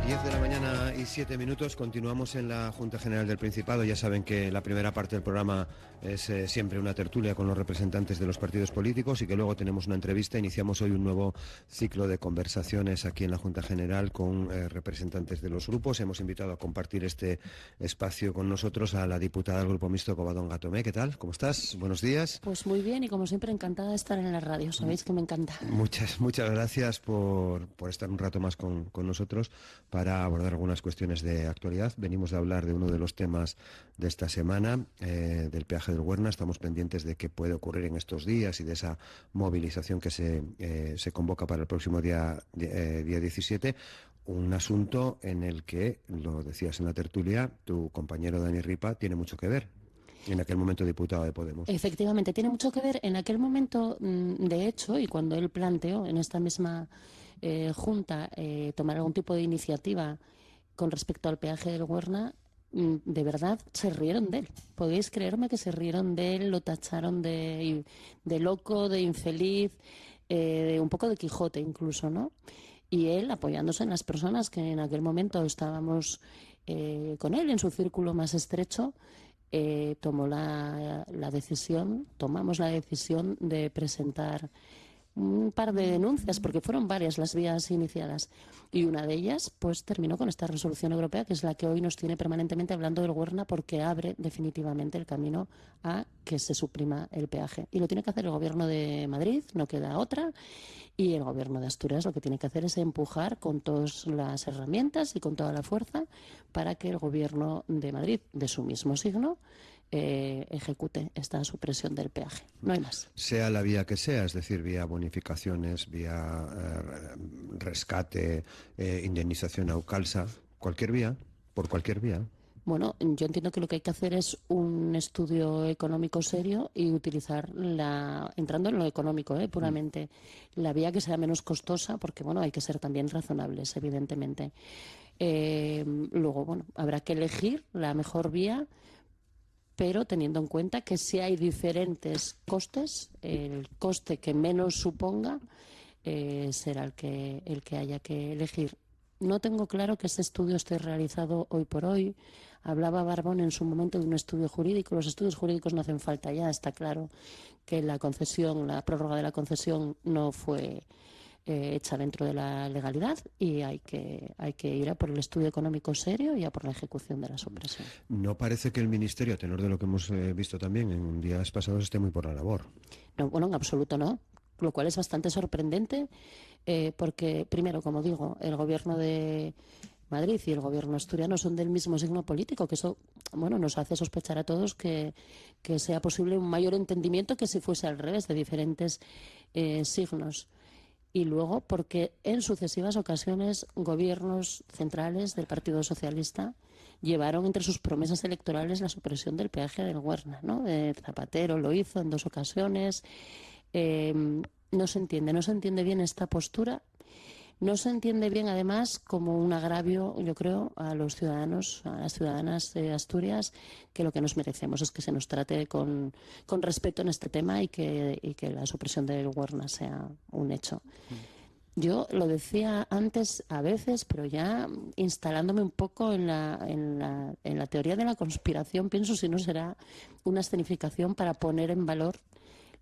10 de la mañana y 7 minutos, continuamos en la Junta General del Principado. Ya saben que la primera parte del programa es siempre una tertulia con los representantes de los partidos políticos y que luego tenemos una entrevista. Iniciamos hoy un nuevo ciclo de conversaciones aquí en la Junta General con representantes de los grupos. Hemos invitado a compartir este espacio con nosotros a la diputada del Grupo Mixto, Covadonga Tomé. ¿Qué tal? ¿Cómo estás? Buenos días. Pues muy bien y como siempre encantada de estar en la radio, sabéis que me encanta. Muchas gracias por estar un rato más con nosotros para abordar algunas cuestiones de actualidad. Venimos de hablar de uno de los temas de esta semana, del peaje del Huerna. Estamos pendientes de qué puede ocurrir en estos días y de esa movilización que se convoca para el próximo día 17. Un asunto en el que, lo decías en la tertulia, tu compañero Dani Ripa tiene mucho que ver. En aquel momento diputado de Podemos. Efectivamente, tiene mucho que ver. En aquel momento, de hecho, y cuando él planteó en esta misma Junta tomar algún tipo de iniciativa con respecto al peaje del Huerna, de verdad se rieron de él. Podéis creerme que se rieron de él, lo tacharon de loco, de infeliz, de un poco de Quijote incluso, ¿no? Y él, apoyándose en las personas que en aquel momento estábamos con él en su círculo más estrecho, tomamos la decisión de presentar un par de denuncias, porque fueron varias las vías iniciadas, y una de ellas pues terminó con esta resolución europea, que es la que hoy nos tiene permanentemente hablando del Huerna, porque abre definitivamente el camino a que se suprima el peaje. Y lo tiene que hacer el Gobierno de Madrid, no queda otra, y el Gobierno de Asturias lo que tiene que hacer es empujar con todas las herramientas y con toda la fuerza para que el Gobierno de Madrid, de su mismo signo, ejecute esta supresión del peaje. No hay más. Sea la vía que sea, es decir, vía bonificaciones, vía rescate, indemnización a Aucalsa, cualquier vía, por cualquier vía. Bueno, yo entiendo que lo que hay que hacer es un estudio económico serio y utilizar entrando en lo económico, puramente, la vía que sea menos costosa, porque bueno, hay que ser también razonables, evidentemente. Luego, bueno, habrá que elegir la mejor vía, pero teniendo en cuenta que si hay diferentes costes, el coste que menos suponga será el que haya que elegir. No tengo claro que ese estudio esté realizado hoy por hoy. Hablaba Barbón en su momento de un estudio jurídico. Los estudios jurídicos no hacen falta ya. Está claro que la prórroga de la concesión no fue hecha dentro de la legalidad y hay que ir a por el estudio económico serio y a por la ejecución de la supresión. No parece que el Ministerio, a tenor de lo que hemos visto también en días pasados, esté muy por la labor. No, bueno, en absoluto no. Lo cual es bastante sorprendente porque, primero, como digo, el Gobierno de Madrid y el Gobierno asturiano son del mismo signo político, que eso, bueno, nos hace sospechar a todos que sea posible un mayor entendimiento que si fuese al revés, de diferentes signos. Y luego porque en sucesivas ocasiones gobiernos centrales del Partido Socialista llevaron entre sus promesas electorales la supresión del peaje del Huerna, ¿no? Zapatero lo hizo en 2 ocasiones. No se entiende bien esta postura. No se entiende bien, además, como un agravio, yo creo, a los ciudadanos, a las ciudadanas de Asturias, que lo que nos merecemos es que se nos trate con respeto en este tema y que la supresión del Huerna sea un hecho. Yo lo decía antes a veces, pero ya instalándome un poco en la teoría de la conspiración, pienso si no será una escenificación para poner en valor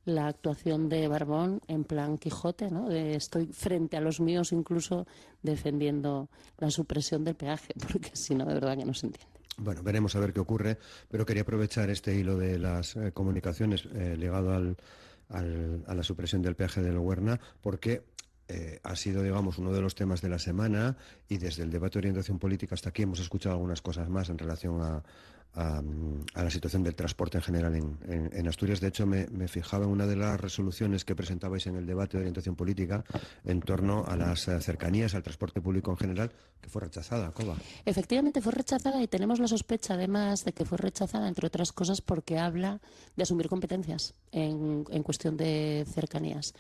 la actuación de Barbón en plan Quijote, ¿no? Estoy frente a los míos incluso defendiendo la supresión del peaje, porque si no, de verdad que no se entiende. Bueno, veremos a ver qué ocurre, pero quería aprovechar este hilo de las comunicaciones ligado a la supresión del peaje del Huerna, porque ha sido, digamos, uno de los temas de la semana y desde el debate de orientación política hasta aquí hemos escuchado algunas cosas más en relación a la situación del transporte en general en Asturias. De hecho, me fijaba en una de las resoluciones que presentabais en el debate de orientación política en torno a las cercanías, al transporte público en general, que fue rechazada, Cova. Efectivamente fue rechazada y tenemos la sospecha, además, de que fue rechazada, entre otras cosas, porque habla de asumir competencias en cuestión de cercanías.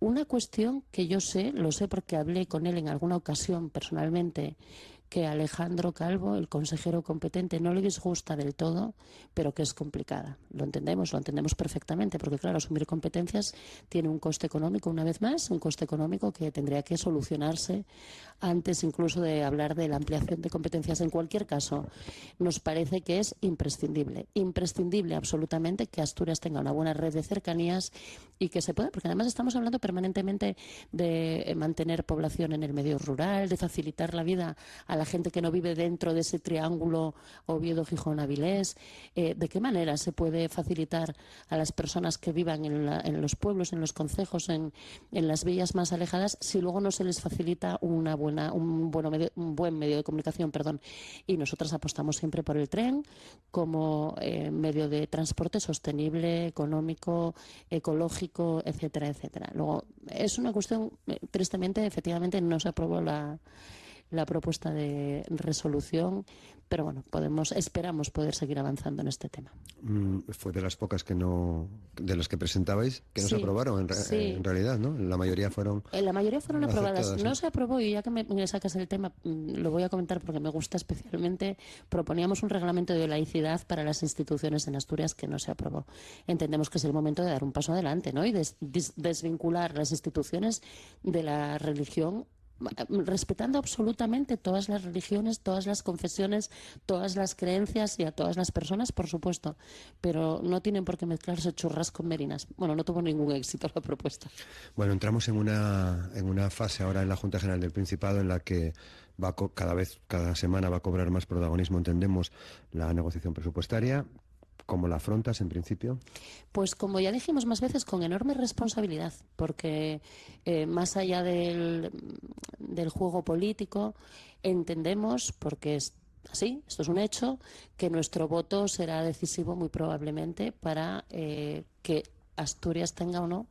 Una cuestión que yo sé, lo sé porque hablé con él en alguna ocasión personalmente que a Alejandro Calvo, el consejero competente, no le disgusta del todo, pero que es complicada. Lo entendemos perfectamente, porque claro, asumir competencias tiene un coste económico, una vez más, un coste económico que tendría que solucionarse antes incluso de hablar de la ampliación de competencias. En cualquier caso, nos parece que es imprescindible absolutamente que Asturias tenga una buena red de cercanías y que se pueda, porque además estamos hablando permanentemente de mantener población en el medio rural, de facilitar la vida a la gente que no vive dentro de ese triángulo Oviedo-Gijón-Avilés. ¿De qué manera se puede facilitar a las personas que vivan en los pueblos, en los concejos, en las villas más alejadas, si luego no se les facilita un buen medio de comunicación? Y nosotras apostamos siempre por el tren como medio de transporte sostenible, económico, ecológico, etcétera, etcétera. Luego, es una cuestión, tristemente, efectivamente, no se aprobó la propuesta de resolución, pero bueno, esperamos poder seguir avanzando en este tema. Fue de las pocas de las que presentabais que no se aprobaron en realidad, ¿no? La mayoría fueron aprobadas. aceptadas, No se aprobó, y ya que me sacas el tema, lo voy a comentar porque me gusta especialmente. Proponíamos un reglamento de laicidad para las instituciones en Asturias que no se aprobó. Entendemos que es el momento de dar un paso adelante, ¿no? Y desvincular las instituciones de la religión, respetando absolutamente todas las religiones, todas las confesiones, todas las creencias y a todas las personas, por supuesto, pero no tienen por qué mezclarse churras con merinas. Bueno, no tuvo ningún éxito la propuesta. Bueno, entramos en una fase ahora en la Junta General del Principado en la que cada semana va a cobrar más protagonismo, entendemos, la negociación presupuestaria. ¿Cómo la afrontas en principio? Pues como ya dijimos más veces, con enorme responsabilidad, porque más allá del juego político, entendemos, porque es así, esto es un hecho, que nuestro voto será decisivo muy probablemente para que Asturias tenga o no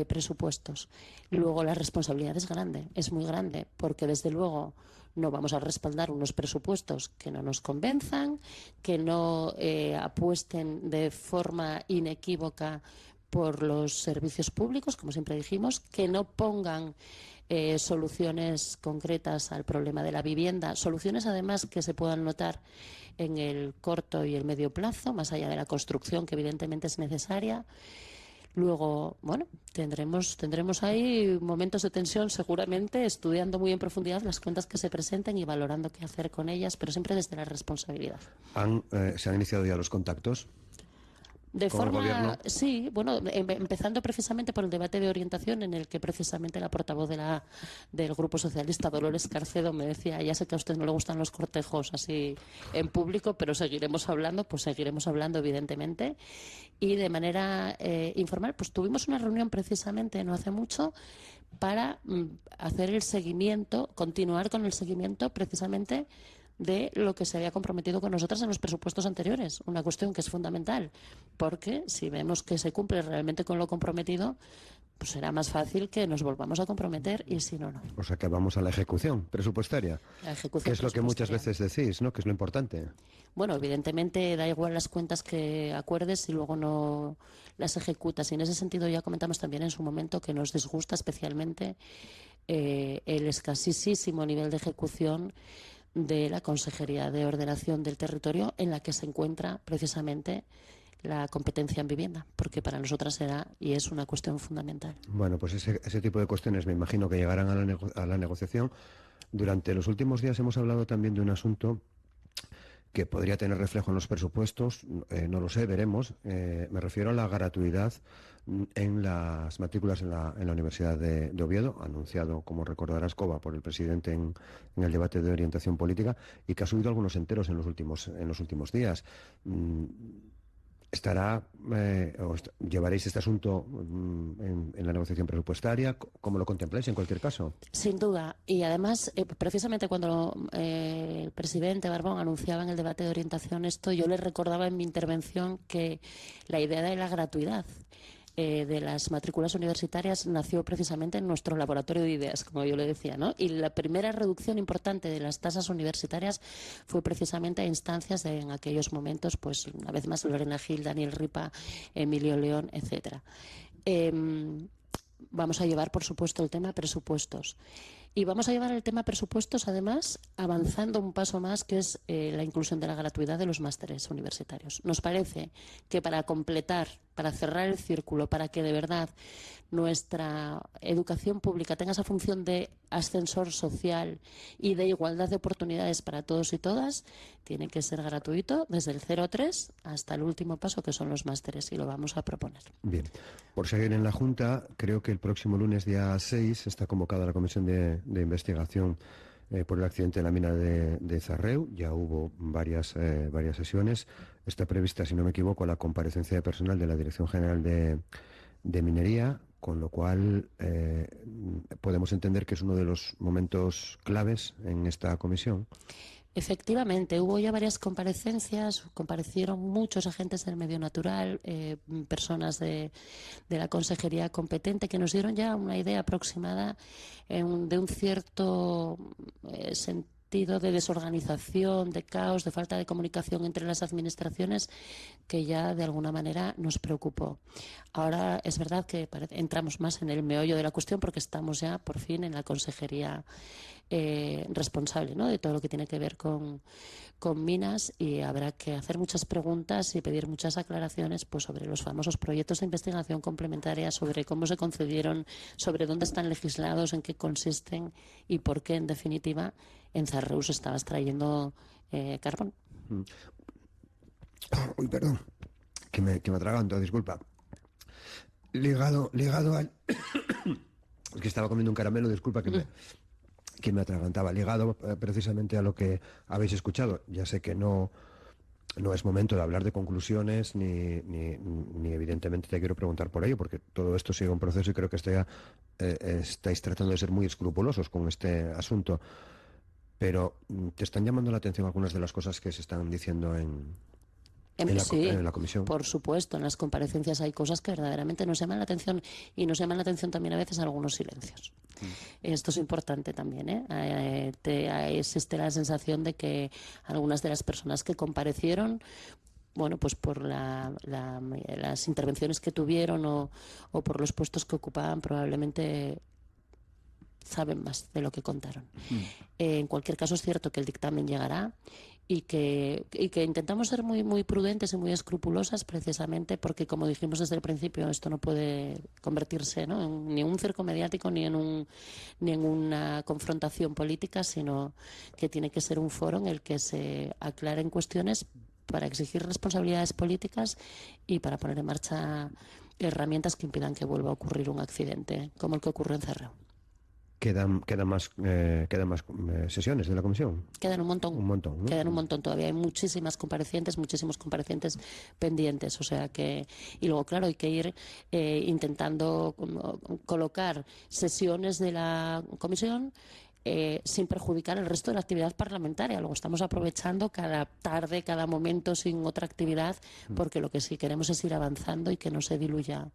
presupuestos. Luego la responsabilidad es grande, es muy grande, porque desde luego no vamos a respaldar unos presupuestos que no nos convenzan, que no apuesten de forma inequívoca por los servicios públicos, como siempre dijimos, que no pongan soluciones concretas al problema de la vivienda, soluciones además que se puedan notar en el corto y el medio plazo, más allá de la construcción, que evidentemente es necesaria. Luego, bueno, tendremos ahí momentos de tensión, seguramente, estudiando muy en profundidad las cuentas que se presenten y valorando qué hacer con ellas, pero siempre desde la responsabilidad. ¿Se han iniciado ya los contactos? De ¿Con el gobierno? sí, bueno, empezando precisamente por el debate de orientación, en el que precisamente la portavoz del Grupo Socialista, Dolores Carcedo, me decía: ya sé que a usted no le gustan los cortejos así en público, pero seguiremos hablando, evidentemente. Y de manera informal, pues tuvimos una reunión precisamente no hace mucho para hacer el seguimiento, continuar con el seguimiento precisamente de lo que se había comprometido con nosotras en los presupuestos anteriores. Una cuestión que es fundamental, porque si vemos que se cumple realmente con lo comprometido, pues será más fácil que nos volvamos a comprometer, y si no, no. O sea que vamos a la ejecución presupuestaria. La ejecución que es lo que muchas veces decís, ¿no? Que es lo importante. Bueno, evidentemente da igual las cuentas que acuerdes si luego no las ejecutas. Y en ese sentido ya comentamos también en su momento que nos disgusta especialmente el escasísimo nivel de ejecución de la Consejería de Ordenación del Territorio, en la que se encuentra precisamente la competencia en vivienda, porque para nosotras será y es una cuestión fundamental. Bueno, pues ese tipo de cuestiones me imagino que llegarán a la negociación. Durante los últimos días hemos hablado también de un asunto que podría tener reflejo en los presupuestos, no lo sé, veremos. Me refiero a la gratuidad en las matrículas en la Universidad de Oviedo, anunciado, como recordarás, Cova, por el presidente en el debate de orientación política, y que ha subido algunos enteros en los últimos días. ¿Llevaréis este asunto en la negociación presupuestaria? ¿Cómo lo contempláis en cualquier caso? Sin duda. Y además, precisamente cuando el presidente Barbón anunciaba en el debate de orientación esto, yo le recordaba en mi intervención que la idea de la gratuidad de las matrículas universitarias nació precisamente en nuestro laboratorio de ideas, como yo le decía, ¿no? Y la primera reducción importante de las tasas universitarias fue precisamente a instancias en aquellos momentos, pues una vez más Lorena Gil, Daniel Ripa, Emilio León, etcétera. Vamos a llevar, por supuesto, el tema presupuestos. Y vamos a llevar el tema presupuestos, además, avanzando un paso más, que es la inclusión de la gratuidad de los másteres universitarios. Nos parece que para completar, para cerrar el círculo, para que de verdad nuestra educación pública tenga esa función de ascensor social y de igualdad de oportunidades para todos y todas, tiene que ser gratuito desde el 0,3 hasta el último paso, que son los másteres, y lo vamos a proponer. Bien, por seguir en la Junta, creo que el próximo lunes, día 6, está convocada la Comisión de Investigación por el accidente de la mina de Zarreu. Ya hubo varias sesiones. Está prevista, si no me equivoco, la comparecencia de personal de la Dirección General de Minería, con lo cual podemos entender que es uno de los momentos claves en esta comisión. Efectivamente, hubo ya varias comparecencias, comparecieron muchos agentes del medio natural, personas de la consejería competente, que nos dieron ya una idea aproximada de un cierto sentido de desorganización, de caos, de falta de comunicación entre las administraciones, que ya de alguna manera nos preocupó. Ahora es verdad que entramos más en el meollo de la cuestión, porque estamos ya por fin en la consejería responsable, ¿no?, de todo lo que tiene que ver con minas, y habrá que hacer muchas preguntas y pedir muchas aclaraciones, pues, sobre los famosos proyectos de investigación complementaria, sobre cómo se concedieron, sobre dónde están legislados, en qué consisten y por qué, en definitiva, en Zarreu se estaba extrayendo carbón. Uy, perdón, que me atraganto, disculpa. Ligado al... Es que estaba comiendo un caramelo, disculpa que me atragantaba. Ligado precisamente a lo que habéis escuchado. Ya sé que no es momento de hablar de conclusiones, ni evidentemente te quiero preguntar por ello, porque todo esto sigue un proceso y creo que estáis tratando de ser muy escrupulosos con este asunto. Pero te están llamando la atención algunas de las cosas que se están diciendo en la comisión. Por supuesto, en las comparecencias hay cosas que verdaderamente nos llaman la atención, y nos llaman la atención también a veces algunos silencios. Esto es importante también, existe la sensación de que algunas de las personas que comparecieron, bueno, pues por las intervenciones que tuvieron o por los puestos que ocupaban, probablemente saben más de lo que contaron. En cualquier caso, es cierto que el dictamen llegará y que intentamos ser muy, muy prudentes y muy escrupulosas, precisamente porque, como dijimos desde el principio, esto no puede convertirse, ¿no?, en ni un circo mediático ni en una confrontación política, sino que tiene que ser un foro en el que se aclaren cuestiones para exigir responsabilidades políticas y para poner en marcha herramientas que impidan que vuelva a ocurrir un accidente como el que ocurrió en Cerreo. Quedan más sesiones de la comisión. Quedan un montón. Un montón, ¿no? Quedan un montón todavía. Hay muchísimos comparecientes pendientes. O sea que, y luego, claro, hay que ir intentando colocar sesiones de la comisión sin perjudicar el resto de la actividad parlamentaria. Luego estamos aprovechando cada tarde, cada momento sin otra actividad, porque lo que sí queremos es ir avanzando y que no se diluya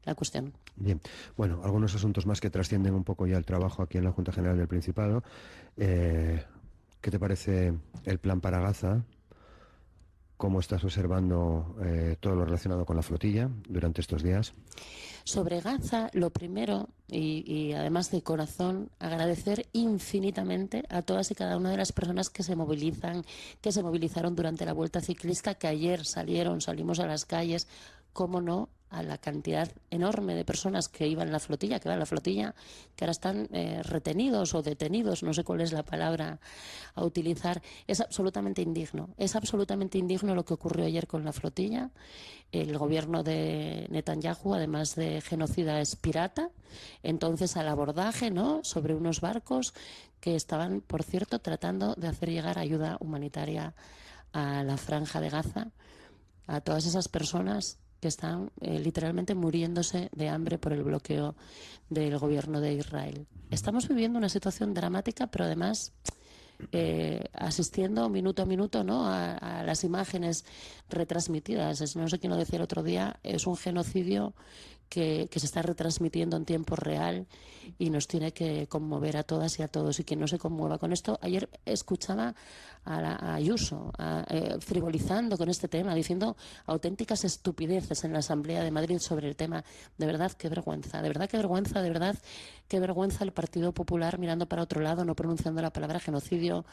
la cuestión. Bien, bueno, algunos asuntos más que trascienden un poco ya el trabajo aquí en la Junta General del Principado. ¿Qué te parece el plan para Gaza? ¿Cómo estás observando todo lo relacionado con la flotilla durante estos días? Sobre Gaza, lo primero, y además de corazón, agradecer infinitamente a todas y cada una de las personas que se movilizaron durante la Vuelta Ciclista, que ayer salimos a las calles, cómo no, a la cantidad enorme de personas que iban en la flotilla, que ahora están retenidos o detenidos, no sé cuál es la palabra a utilizar. Es absolutamente indigno lo que ocurrió ayer con la flotilla. El gobierno de Netanyahu, además de genocida, es pirata. Entonces, al abordaje, ¿no?, sobre unos barcos que estaban, por cierto, tratando de hacer llegar ayuda humanitaria a la Franja de Gaza, a todas esas personas que están literalmente muriéndose de hambre por el bloqueo del gobierno de Israel. Estamos viviendo una situación dramática, pero además asistiendo minuto a minuto, ¿no?, a las imágenes retransmitidas. No sé quién lo decía el otro día, es un genocidio que se está retransmitiendo en tiempo real y nos tiene que conmover a todas y a todos. Y quien no se conmueva con esto, ayer escuchaba a Ayuso frivolizando con este tema, diciendo auténticas estupideces en la Asamblea de Madrid sobre el tema. De verdad, qué vergüenza, de verdad, qué vergüenza, de verdad, qué vergüenza el Partido Popular mirando para otro lado, no pronunciando la palabra genocidio,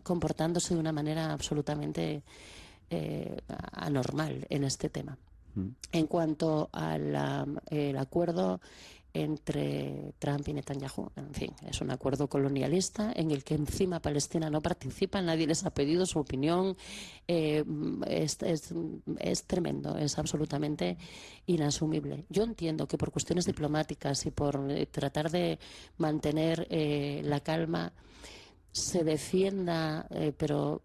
comportándose de una manera absolutamente anormal en este tema. En cuanto al acuerdo entre Trump y Netanyahu, en fin, es un acuerdo colonialista en el que encima Palestina no participa, nadie les ha pedido su opinión, es tremendo, es absolutamente inasumible. Yo entiendo que por cuestiones diplomáticas y por tratar de mantener la calma se defienda, pero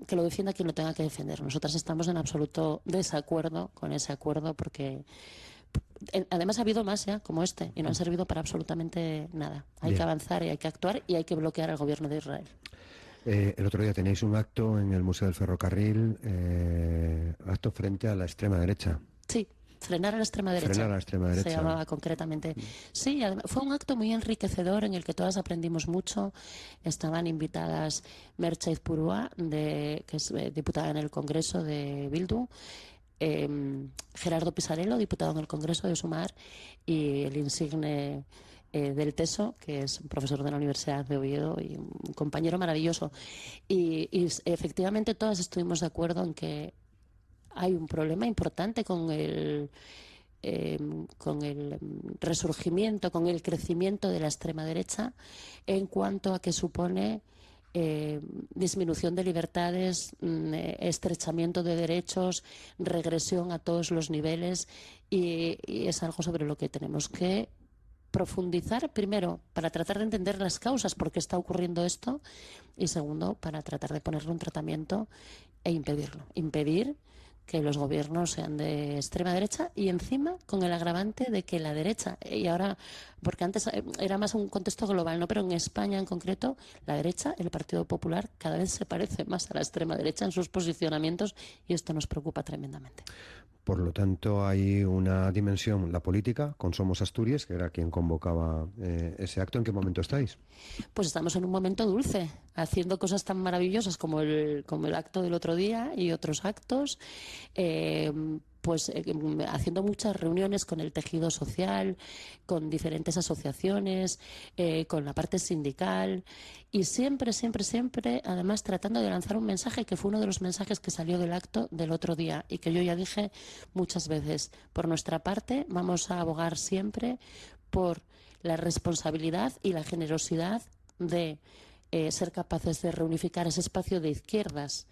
que lo defienda quien lo tenga que defender. Nosotras estamos en absoluto desacuerdo con ese acuerdo porque además ha habido más ya como este y no han servido para absolutamente nada. Hay que avanzar y hay que actuar y hay que bloquear al gobierno de Israel. El otro día tenéis un acto en el Museo del Ferrocarril, acto frente a la extrema derecha. Sí. Frenar a la extrema derecha. Frenar a la extrema derecha. Se llamaba concretamente. Sí, fue un acto muy enriquecedor en el que todas aprendimos mucho. Estaban invitadas Merche Izpurua, que es diputada en el Congreso de Bildu, Gerardo Pisarello, diputado en el Congreso de Sumar, y el insigne del Teso, que es un profesor de la Universidad de Oviedo y un compañero maravilloso. Y efectivamente todas estuvimos de acuerdo en que hay un problema importante con el resurgimiento, con el crecimiento de la extrema derecha en cuanto a que supone disminución de libertades, estrechamiento de derechos, regresión a todos los niveles y es algo sobre lo que tenemos que profundizar, primero, para tratar de entender las causas por qué está ocurriendo esto y segundo, para tratar de ponerle un tratamiento e impedirlo. Impedir que los gobiernos sean de extrema derecha y encima con el agravante de que la derecha, y ahora, porque antes era más un contexto global, ¿no? Pero en España en concreto, la derecha, el Partido Popular, cada vez se parece más a la extrema derecha en sus posicionamientos y esto nos preocupa tremendamente. Por lo tanto, hay una dimensión, la política, con Somos Asturias, que era quien convocaba ese acto. ¿En qué momento estáis? Pues estamos en un momento dulce, haciendo cosas tan maravillosas como el acto del otro día y otros actos, haciendo muchas reuniones con el tejido social, con diferentes asociaciones, con la parte sindical y siempre, además tratando de lanzar un mensaje que fue uno de los mensajes que salió del acto del otro día y que yo ya dije muchas veces. Por nuestra parte vamos a abogar siempre por la responsabilidad y la generosidad de ser capaces de reunificar ese espacio de izquierdas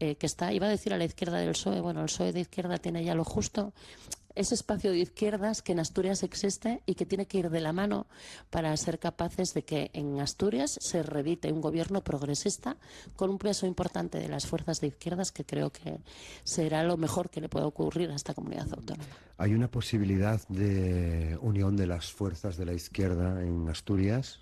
que está, iba a decir a la izquierda del PSOE, bueno, el PSOE de izquierda tiene ya lo justo, ese espacio de izquierdas que en Asturias existe y que tiene que ir de la mano para ser capaces de que en Asturias se reedite un gobierno progresista con un peso importante de las fuerzas de izquierdas que creo que será lo mejor que le pueda ocurrir a esta comunidad autónoma. ¿Hay una posibilidad de unión de las fuerzas de la izquierda en Asturias?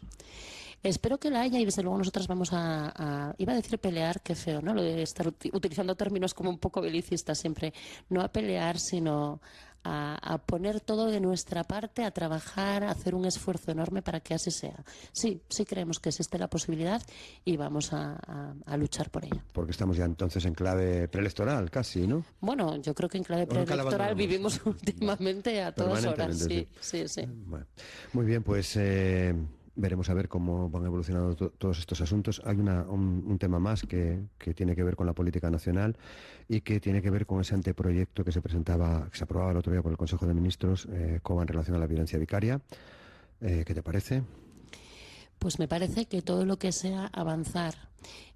Espero que la haya y desde luego nosotras vamos iba a decir pelear, qué feo, ¿no? Lo de estar utilizando términos como un poco belicistas siempre, no a pelear, sino a poner todo de nuestra parte, a trabajar, a hacer un esfuerzo enorme para que así sea. Sí creemos que existe la posibilidad y vamos a luchar por ella. Porque estamos ya entonces en clave preelectoral casi, ¿no? Bueno, yo creo que en clave preelectoral vivimos últimamente a todas horas. Sí. Bueno, muy bien, pues veremos a ver cómo van evolucionando todos estos asuntos. Hay un tema más que tiene que ver con la política nacional y que tiene que ver con ese anteproyecto que se aprobaba el otro día por el Consejo de Ministros, como en relación a la violencia vicaria. ¿Qué te parece? Pues me parece que todo lo que sea avanzar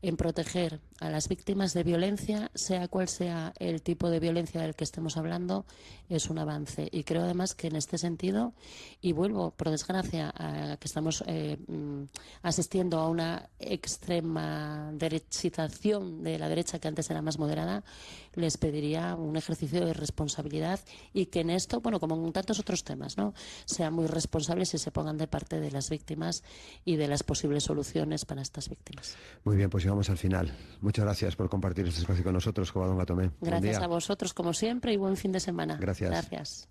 en proteger a las víctimas de violencia, sea cual sea el tipo de violencia del que estemos hablando, es un avance. Y creo además que en este sentido, y vuelvo por desgracia a que estamos asistiendo a una extrema derechización de la derecha que antes era más moderada, les pediría un ejercicio de responsabilidad y que en esto, bueno, como en tantos otros temas, ¿no?, sean muy responsables y se pongan de parte de las víctimas y de las posibles soluciones para estas víctimas. Muy bien, pues llegamos al final. Muchas gracias por compartir este espacio con nosotros, Covadonga Tomé. Gracias a vosotros, como siempre, y buen fin de semana. Gracias. Gracias.